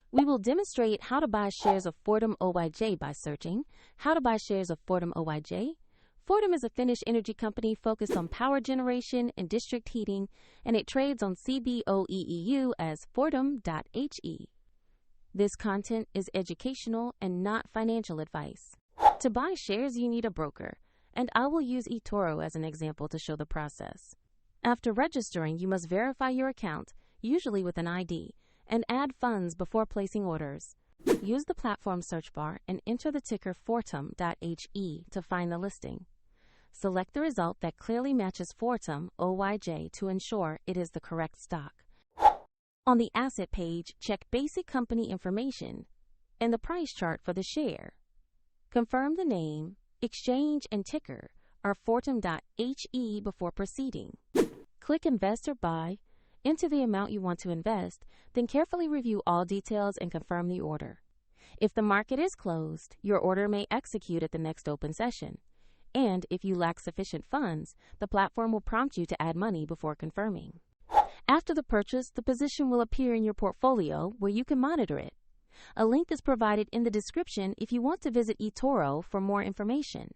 We will demonstrate how to buy shares of Fortum Oyj by searching how to buy shares of Fortum Oyj. Fortum is a Finnish energy company focused on power generation and district heating, and it trades on CBOE EU as Fortum.HE. This content is educational and not financial advice. To buy shares, you need a broker, and I will use eToro as an example to show the process. After registering, you must verify your account, usually with an ID, and add funds before placing orders. Use the platform search bar and enter the ticker Fortum.HE to find the listing. Select the result that clearly matches Fortum Oyj to ensure it is the correct stock. On the asset page, check basic company information and the price chart for the share. Confirm the name, exchange, and ticker are Fortum.HE before proceeding. Click Invest or Buy, enter the amount you want to invest, then carefully review all details and confirm the order. If the market is closed, your order may execute at the next open session. And if you lack sufficient funds, the platform will prompt you to add money before confirming. After the purchase, the position will appear in your portfolio where you can monitor it. A link is provided in the description if you want to visit eToro for more information.